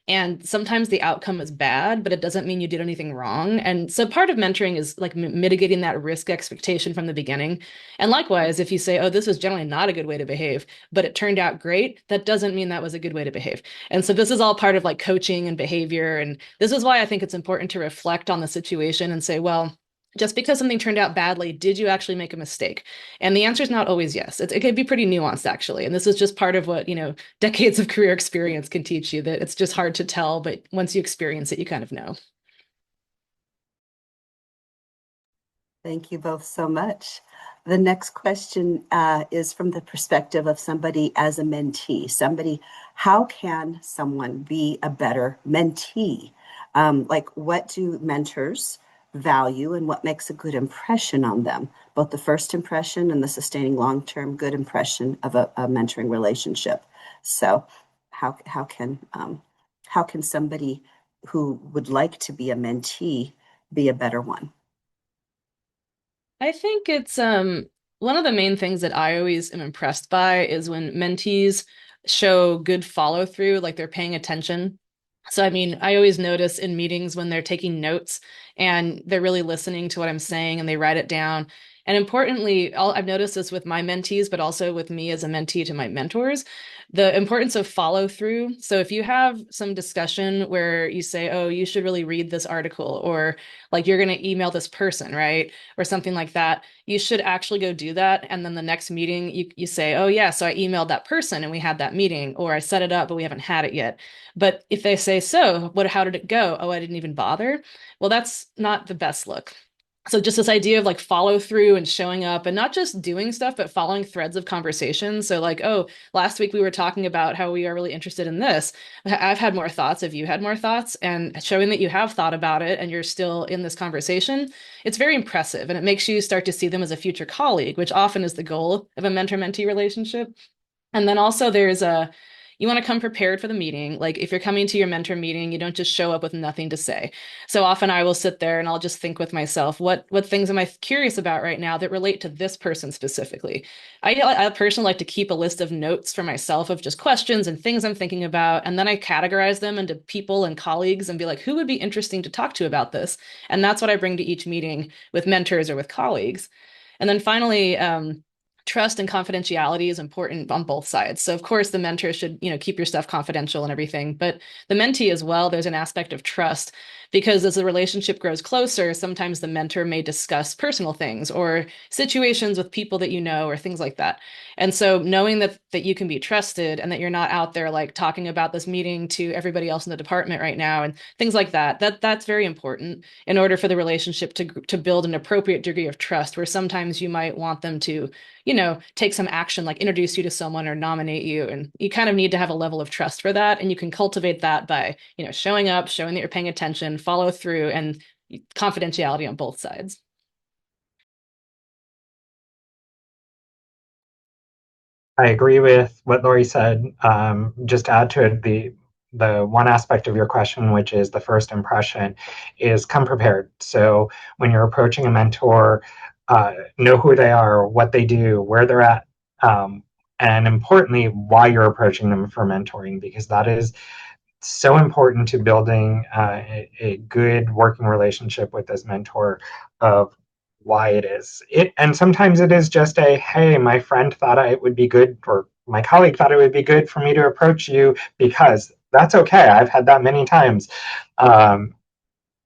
And sometimes the outcome is bad, but it doesn't mean you did anything wrong. And so part of mentoring is like mitigating that risk expectation from the beginning. And likewise, if you say, oh, this is generally not a good way to behave, but it turned out great, that doesn't mean that was a good way to behave. And so this is all part of like coaching and behavior. And this is why I think it's important to reflect on the situation and say, well, just because something turned out badly, did you actually make a mistake? And the answer is not always yes. It can be pretty nuanced, actually. And this is just part of what, decades of career experience can teach you, that it's just hard to tell, but once you experience it, you kind of know. Thank you both so much. The next question is from the perspective of somebody as a mentee. How can someone be a better mentee? Like, what do mentors value and what makes a good impression on them, both the first impression and the sustaining long-term good impression of a mentoring relationship? So how can somebody who would like to be a mentee be a better one? I think it's one of the main things that I always am impressed by is when mentees show good follow through, like they're paying attention. So, I mean, I always notice in meetings when they're taking notes and they're really listening to what I'm saying and they write it down. And importantly, I've noticed this with my mentees, but also with me as a mentee to my mentors, the importance of follow through. So if you have some discussion where you say, oh, you should really read this article, or like you're going to email this person, right? Or something like that, you should actually go do that. And then the next meeting, you say, oh, yeah, so I emailed that person and we had that meeting, or I set it up, but we haven't had it yet. But if they say, so how did it go? Oh, I didn't even bother. Well, that's not the best look. So just this idea of like follow through and showing up and not just doing stuff, but following threads of conversation. So like, oh, last week we were talking about how we are really interested in this. I've had more thoughts. Have you had more thoughts? And showing that you have thought about it and you're still in this conversation, it's very impressive. And it makes you start to see them as a future colleague, which often is the goal of a mentor-mentee relationship. And then also there's a you want to come prepared for the meeting. Like if you're coming to your mentor meeting, you don't just show up with nothing to say. So often I will sit there and I'll just think with myself, what things am I curious about right now that relate to this person specifically? I personally like to keep a list of notes for myself of just questions and things I'm thinking about, and then I categorize them into people and colleagues and be like, who would be interesting to talk to about this? And that's what I bring to each meeting with mentors or with colleagues. And then finally, trust and confidentiality is important on both sides. So of course the mentor should, keep your stuff confidential and everything, but the mentee as well, there's an aspect of trust because as the relationship grows closer, sometimes the mentor may discuss personal things or situations with people that you know or things like that. And so knowing that you can be trusted and that you're not out there like talking about this meeting to everybody else in the department right now and things like that's very important in order for the relationship to build an appropriate degree of trust where sometimes you might want them to take some action, like introduce you to someone or nominate you. And you kind of need to have a level of trust for that. And you can cultivate that by, showing up, showing that you're paying attention, follow through, and confidentiality on both sides. I agree with what Laurie said. Just to add to it, the one aspect of your question, which is the first impression, is come prepared. So when you're approaching a mentor, know who they are, what they do, where they're at, and importantly, why you're approaching them for mentoring, because that is so important to building a good working relationship with this mentor of why it is it. And sometimes it is just a, hey, my friend thought it would be good, or my colleague thought it would be good for me to approach you, because that's okay. I've had that many times.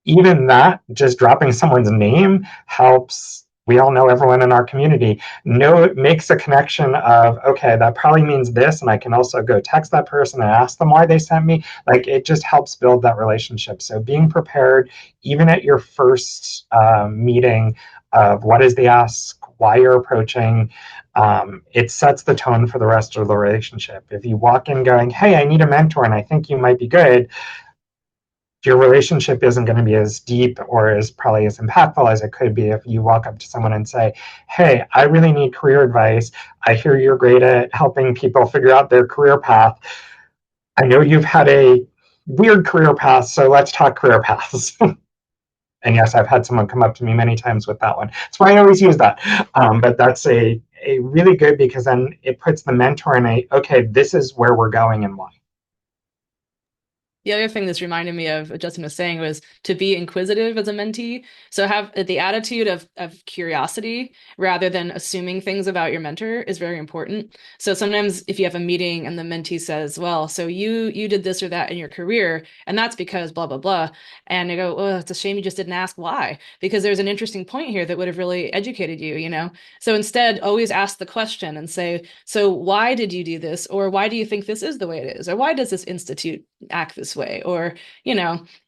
Even that, just dropping someone's name helps. We all know everyone in our community. No, it makes a connection of, okay, that probably means this, and I can also go text that person and ask them why they sent me. Like, it just helps build that relationship. So being prepared, even at your first meeting, of what is the ask, why you're approaching, it sets the tone for the rest of the relationship. If you walk in going, hey, I need a mentor and I think you might be good, your relationship isn't going to be as deep or as probably as impactful as it could be if you walk up to someone and say, hey, I really need career advice. I hear you're great at helping people figure out their career path. I know you've had a weird career path, so let's talk career paths. And yes, I've had someone come up to me many times with that one. That's why I always use that. But that's a really good, because then it puts the mentor in a, okay, this is where we're going and why. The other thing this reminded me of, what Justin was saying, was to be inquisitive as a mentee. So have the attitude of curiosity rather than assuming things about your mentor is very important. So sometimes if you have a meeting and the mentee says, well, so you did this or that in your career, and that's because blah, blah, blah. And you go, well, it's a shame you just didn't ask why, because there's an interesting point here that would have really educated you. So instead, always ask the question and say, so why did you do this? Or why do you think this is the way it is? Or why does this institute act this way? Or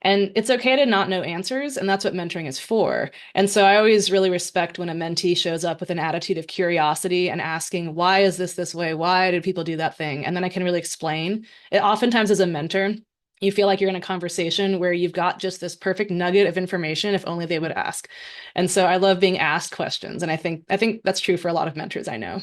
and it's okay to not know answers, and that's what mentoring is for. And so I always really respect when a mentee shows up with an attitude of curiosity and asking, why is this way? Why did people do that thing? And then I can really explain it. Oftentimes as a mentor, you feel like you're in a conversation where you've got just this perfect nugget of information if only they would ask. And so I love being asked questions, and I think that's true for a lot of mentors I know.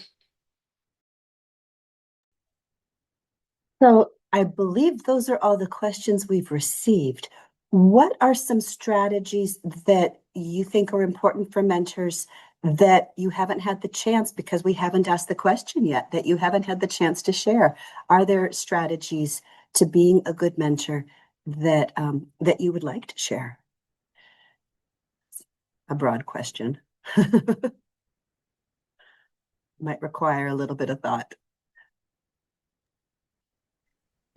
So I believe those are all the questions we've received. What are some strategies that you think are important for mentors that you haven't had the chance, because we haven't asked the question yet, that you haven't had the chance to share? Are there strategies to being a good mentor that you would like to share? A broad question. Might require a little bit of thought.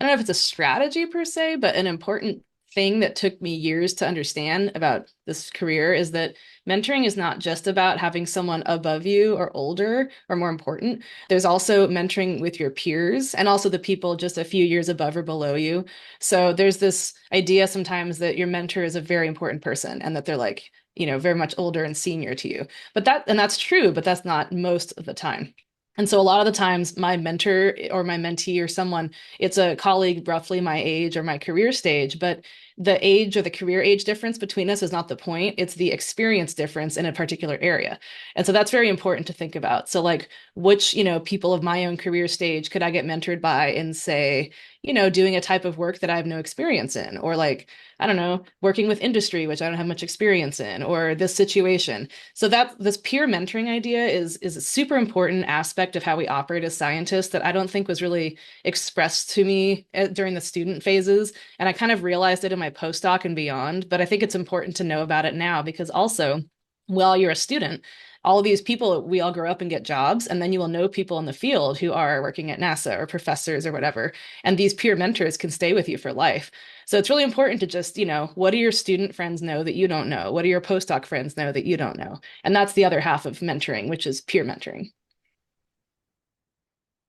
I don't know if it's a strategy per se, but an important thing that took me years to understand about this career is that mentoring is not just about having someone above you or older or more important. There's also mentoring with your peers and also the people just a few years above or below you. So there's this idea sometimes that your mentor is a very important person and that they're like very much older and senior to you. And that's true, but that's not most of the time. And so a lot of the times my mentor or my mentee or someone, it's a colleague roughly my age or my career stage, but the age or the career age difference between us is not the point. It's the experience difference in a particular area. And so that's very important to think about. So like which, people of my own career stage could I get mentored by in, say, doing a type of work that I have no experience in, or like, I don't know, working with industry, which I don't have much experience in, or this situation. So that this peer mentoring idea is a super important aspect of how we operate as scientists that I don't think was really expressed to me during the student phases. And I kind of realized it in my postdoc and beyond, but I think it's important to know about it now because also, while you're a student, all of these people, we all grow up and get jobs, and then you will know people in the field who are working at NASA or professors or whatever. And these peer mentors can stay with you for life. So it's really important to just, what do your student friends know that you don't know? What do your postdoc friends know that you don't know? And that's the other half of mentoring, which is peer mentoring.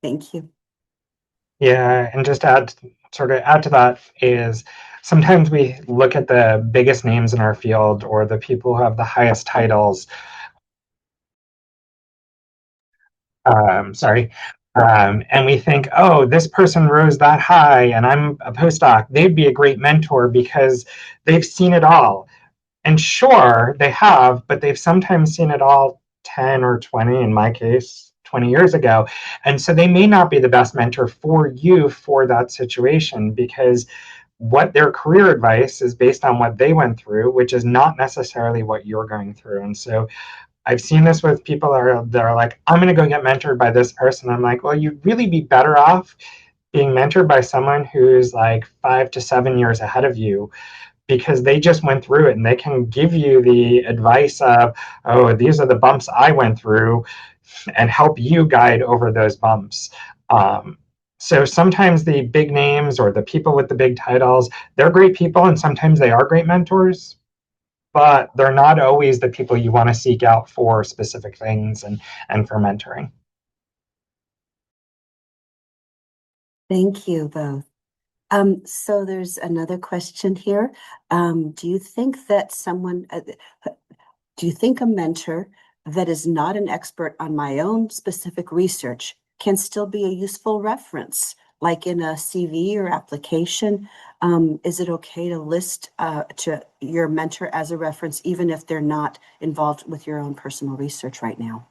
Thank you. Yeah, and just add to that is sometimes we look at the biggest names in our field or the people who have the highest titles. Sorry. And we think, oh, this person rose that high and I'm a postdoc. They'd be a great mentor because they've seen it all. And sure, they have, but they've sometimes seen it all 10 or 20, in my case, 20 years ago. And so they may not be the best mentor for you for that situation because what their career advice is based on what they went through, which is not necessarily what you're going through. And so I've seen this with people that are like, I'm going to go get mentored by this person. I'm like, well, you'd really be better off being mentored by someone who's like 5 to 7 years ahead of you because they just went through it and they can give you the advice of, oh, these are the bumps I went through and help you guide over those bumps. So sometimes the big names or the people with the big titles, they're great people and sometimes they are great mentors, but they're not always the people you want to seek out for specific things and for mentoring. Thank you both. So there's another question here. Do you think that do you think a mentor that is not an expert on my own specific research can still be a useful reference, like in a CV or application? Is it okay to list to your mentor as a reference, even if they're not involved with your own personal research right now?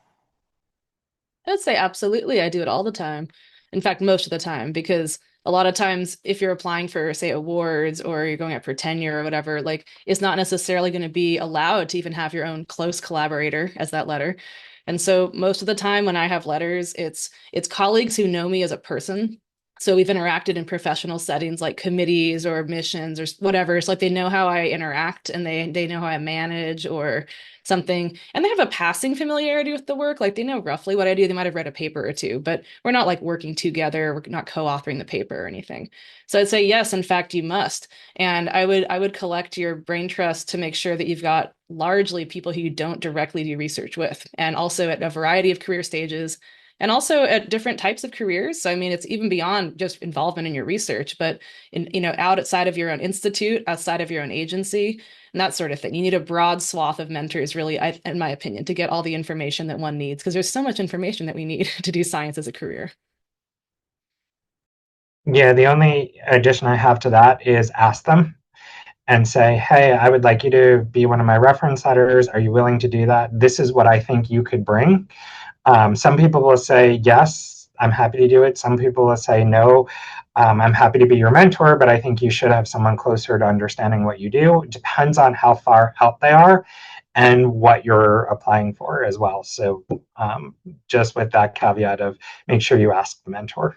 I would say absolutely. I do it all the time. In fact, most of the time, because a lot of times, if you're applying for, say, awards or you're going up for tenure or whatever, like it's not necessarily going to be allowed to even have your own close collaborator as that letter. And so most of the time when I have letters, it's colleagues who know me as a person. So we've interacted in professional settings like committees or missions or whatever. It's like they know how I interact and they know how I manage or something, and they have a passing familiarity with the work. Like they know roughly what I do. They might have read a paper or two, but we're not like working together. We're not co-authoring the paper or anything. So I'd say yes, in fact, you must. And I would collect your brain trust to make sure that you've got largely people who you don't directly do research with, and also at a variety of career stages. And also at different types of careers. So, I mean, it's even beyond just involvement in your research, but outside of your own institute, outside of your own agency, and that sort of thing. You need a broad swath of mentors, really, in my opinion, to get all the information that one needs, because there's so much information that we need to do science as a career. Yeah, the only addition I have to that is ask them and say, hey, I would like you to be one of my reference letters. Are you willing to do that? This is what I think you could bring. Some people will say, yes, I'm happy to do it. Some people will say, no, I'm happy to be your mentor, but I think you should have someone closer to understanding what you do. It depends on how far out they are and what you're applying for as well. So just with that caveat of make sure you ask the mentor.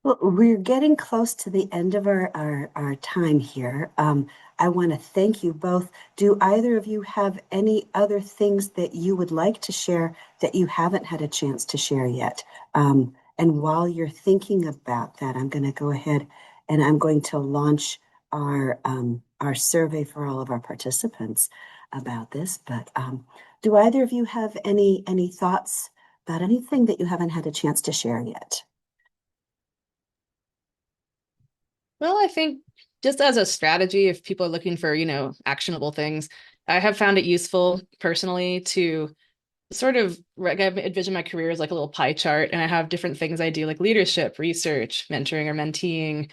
Well, we're getting close to the end of our time here. I want to thank you both. Do either of you have any other things that you would like to share that you haven't had a chance to share yet? And while you're thinking about that, I'm going to go ahead and I'm going to launch our survey for all of our participants about this. But do either of you have any thoughts about anything that you haven't had a chance to share yet? Well, I think just as a strategy, if people are looking for, actionable things, I have found it useful personally to sort of I envision my career as like a little pie chart, and I have different things I do, like leadership, research, mentoring or menteeing,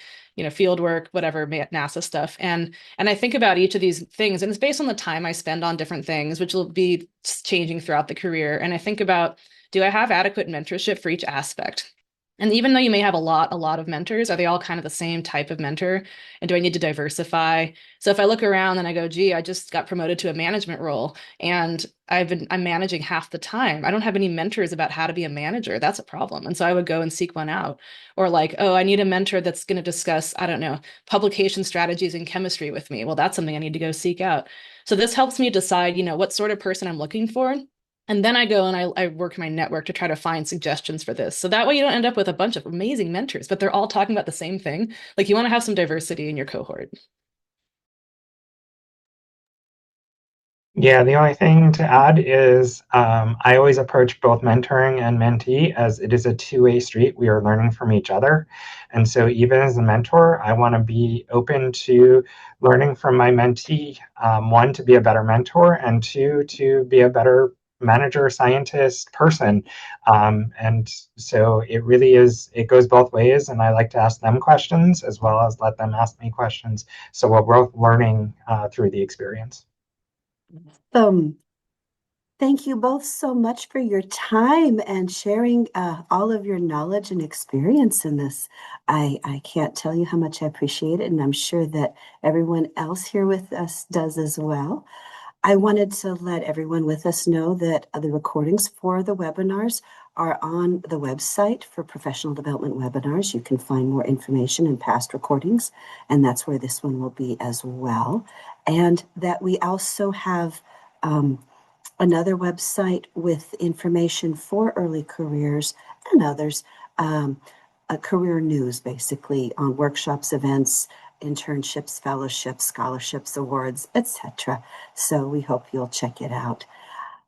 field work, whatever, NASA stuff. And I think about each of these things, and it's based on the time I spend on different things, which will be changing throughout the career. And I think about, do I have adequate mentorship for each aspect? And even though you may have a lot of mentors, are they all kind of the same type of mentor? And do I need to diversify? So if I look around and I go, gee, I just got promoted to a management role and I'm managing half the time. I don't have any mentors about how to be a manager. That's a problem. And so I would go and seek one out. Or like, oh, I need a mentor that's going to discuss, I don't know, publication strategies in chemistry with me. Well, that's something I need to go seek out. So this helps me decide, what sort of person I'm looking for. And then I go and I work my network to try to find suggestions for this. So that way you don't end up with a bunch of amazing mentors, but they're all talking about the same thing. Like you want to have some diversity in your cohort. Yeah, the only thing to add is I always approach both mentoring and mentee as it is a two-way street. We are learning from each other. And so even as a mentor, I want to be open to learning from my mentee, one, to be a better mentor, and two, to be a better manager, scientist, person. And so it really is, it goes both ways. And I like to ask them questions as well as let them ask me questions. So we're both learning through the experience. Thank you both so much for your time and sharing all of your knowledge and experience in this. I can't tell you how much I appreciate it, and I'm sure that everyone else here with us does as well. I wanted to let everyone with us know that the recordings for the webinars are on the website for professional development webinars. You can find more information and past recordings, and that's where this one will be as well. And that we also have another website with information for early careers and others, a career news basically on workshops, events, internships, fellowships, scholarships, awards, etc. So we hope you'll check it out.